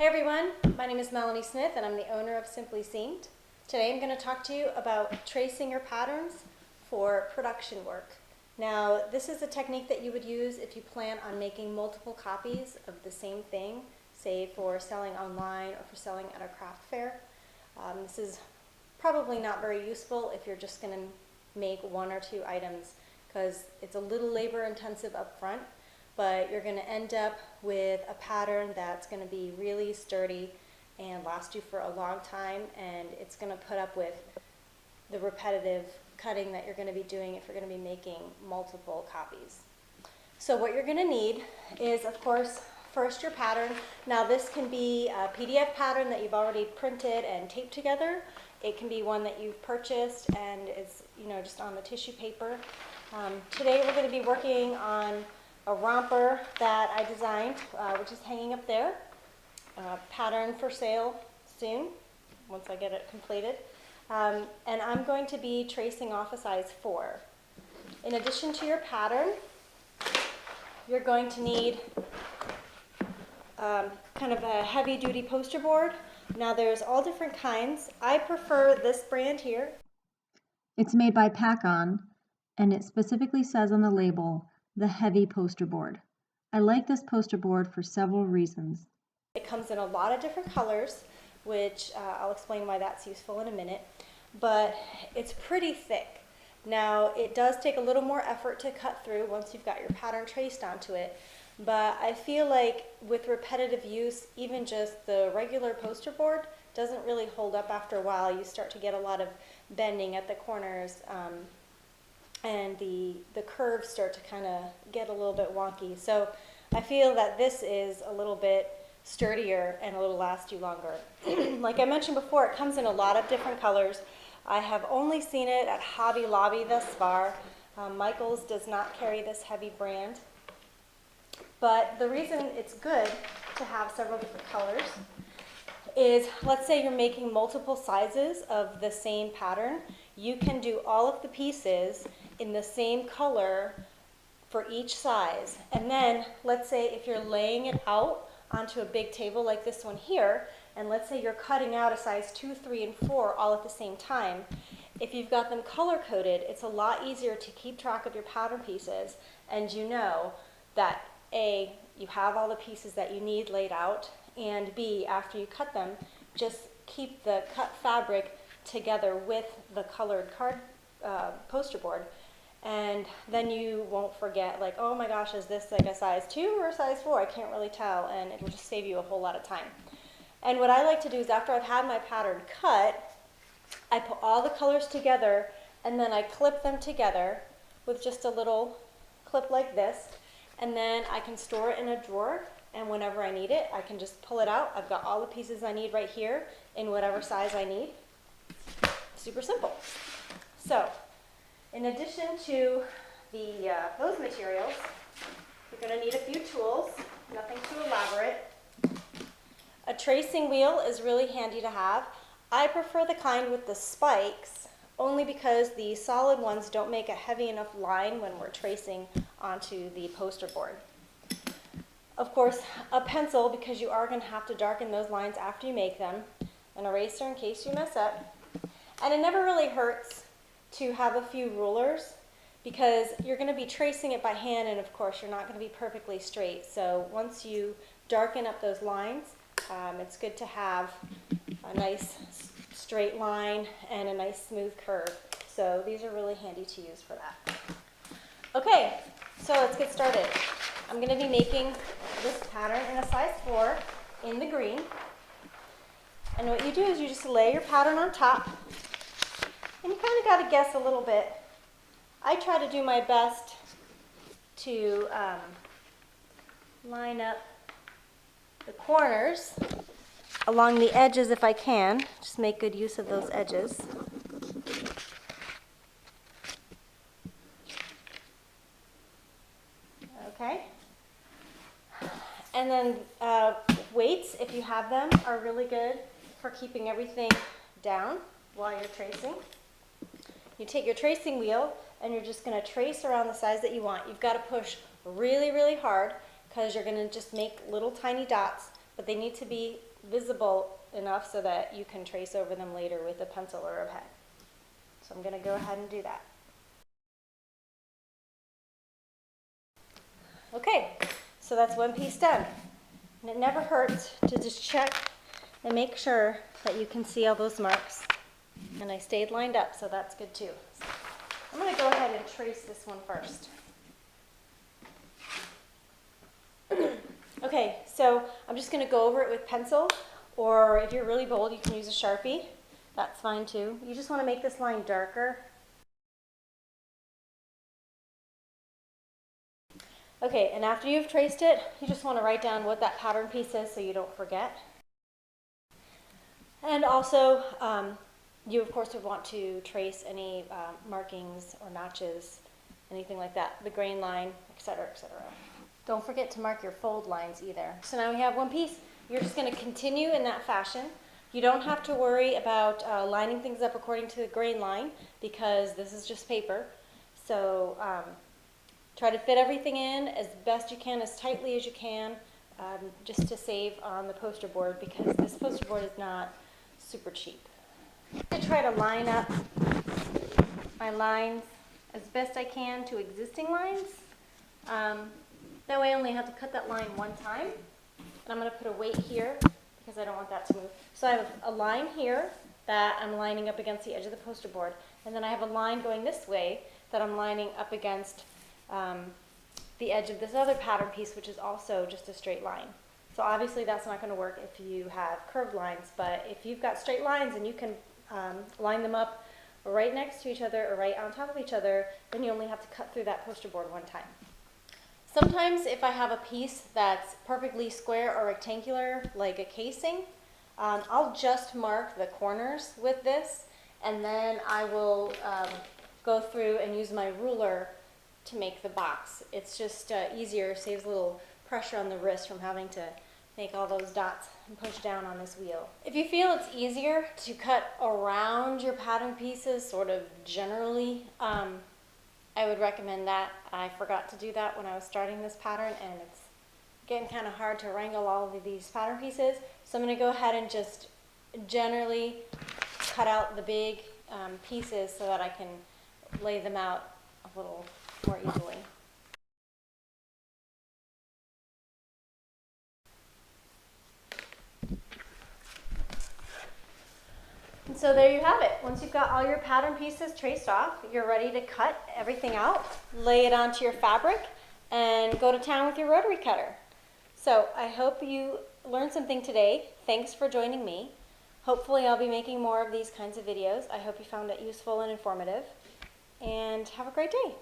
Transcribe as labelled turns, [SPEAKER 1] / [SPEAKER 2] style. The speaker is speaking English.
[SPEAKER 1] Hey everyone, my name is Melanie Smith and I'm the owner of Simply Seamed. Today I'm going to talk to you about tracing your patterns for production work. Now this is a technique that you would use if you plan on making multiple copies of the same thing, say for selling online or for selling at a craft fair. This is probably not very useful if you're just going to make one or two items because it's a little labor intensive up front. But you're going to end up with a pattern that's going to be really sturdy and last you for a long time, and it's going to put up with the repetitive cutting that you're going to be doing if you're going to be making multiple copies. So what you're going to need is, of course, first your pattern. Now this can be a PDF pattern that you've already printed and taped together. It can be one that you've purchased and is just on the tissue paper. Today we're going to be working on a romper that I designed, which is hanging up there. Pattern for sale soon, once I get it completed. And I'm going to be tracing off a size 4. In addition to your pattern, you're going to need kind of a heavy-duty poster board. Now there's all different kinds. I prefer this brand here.
[SPEAKER 2] It's made by Pack-On, and it specifically says on the label, the heavy poster board. I like this poster board for several reasons.
[SPEAKER 1] It comes in a lot of different colors, which I'll explain why that's useful in a minute, but it's pretty thick. Now it does take a little more effort to cut through once you've got your pattern traced onto it, but I feel like with repetitive use, even just the regular poster board doesn't really hold up after a while. You start to get a lot of bending at the corners, and the curves start to kind of get a little bit wonky. So I feel that this is a little bit sturdier and it'll last you longer. Like I mentioned before, it comes in a lot of different colors. I have only seen it at Hobby Lobby thus far. Michaels does not carry this heavy brand. But the reason it's good to have several different colors is, let's say you're making multiple sizes of the same pattern. You can do all of the pieces in the same color for each size. And then let's say if you're laying it out onto a big table like this one here, and let's say you're cutting out a size 2, 3, and 4 all at the same time, if you've got them color coded, it's a lot easier to keep track of your pattern pieces, and you know that A, you have all the pieces that you need laid out, and B, after you cut them, just keep the cut fabric together with the colored card poster board, and then you won't forget, like, oh my gosh, is this like a size 2 or a size 4? I can't really tell, and it will just save you a whole lot of time. And what I like to do is, after I've had my pattern cut, I put all the colors together and then I clip them together with just a little clip like this, and then I can store it in a drawer, and whenever I need it, I can just pull it out. I've got all the pieces I need right here in whatever size I need. Super simple. So, in addition to those materials, you're going to need a few tools, nothing too elaborate. A tracing wheel is really handy to have. I prefer the kind with the spikes, only because the solid ones don't make a heavy enough line when we're tracing onto the poster board. Of course, a pencil, because you are going to have to darken those lines after you make them, an eraser in case you mess up, and it never really hurts to have a few rulers, because you're going to be tracing it by hand, and of course you're not going to be perfectly straight. So once you darken up those lines, it's good to have a nice straight line and a nice smooth curve. So these are really handy to use for that. Okay, so let's get started. I'm going to be making this pattern in a size 4 in the green. And what you do is you just lay your pattern on top, and you kind of got to guess a little bit. I try to do my best to line up the corners along the edges if I can. Just make good use of those edges. Okay. And then weights, if you have them, are really good for keeping everything down while you're tracing. You take your tracing wheel and you're just going to trace around the size that you want. You've got to push really, really hard because you're going to just make little tiny dots, but they need to be visible enough so that you can trace over them later with a pencil or a pen. So I'm going to go ahead and do that. Okay, so that's one piece done. And it never hurts to just check and make sure that you can see all those marks. And I stayed lined up, so that's good too. So I'm going to go ahead and trace this one first. Okay, so I'm just going to go over it with pencil, or if you're really bold, you can use a Sharpie. That's fine too. You just want to make this line darker. Okay, and after you've traced it, you just want to write down what that pattern piece is so you don't forget. And also, you of course would want to trace any markings or notches, anything like that, the grain line, etc., etc. Don't forget to mark your fold lines either. So now we have one piece. You're just going to continue in that fashion. You don't have to worry about lining things up according to the grain line because this is just paper. So try to fit everything in as best you can, as tightly as you can, just to save on the poster board because this poster board is not super cheap. I try to line up my lines as best I can to existing lines. That way I only have to cut that line one time. And I'm going to put a weight here because I don't want that to move. So I have a line here that I'm lining up against the edge of the poster board. And then I have a line going this way that I'm lining up against the edge of this other pattern piece, which is also just a straight line. So obviously that's not going to work if you have curved lines, but if you've got straight lines and you can line them up right next to each other or right on top of each other, then you only have to cut through that poster board one time. Sometimes if I have a piece that's perfectly square or rectangular, like a casing, I'll just mark the corners with this, and then I will go through and use my ruler to make the box. It's just easier, saves a little pressure on the wrist from having to make all those dots and push down on this wheel. If you feel it's easier to cut around your pattern pieces sort of generally, I would recommend that. I forgot to do that when I was starting this pattern, and it's getting kind of hard to wrangle all of these pattern pieces. So I'm going to go ahead and just generally cut out the big pieces so that I can lay them out a little more easily. And so there you have it. Once you've got all your pattern pieces traced off, you're ready to cut everything out, lay it onto your fabric, and go to town with your rotary cutter. So I hope you learned something today. Thanks for joining me. Hopefully I'll be making more of these kinds of videos. I hope you found it useful and informative. And have a great day.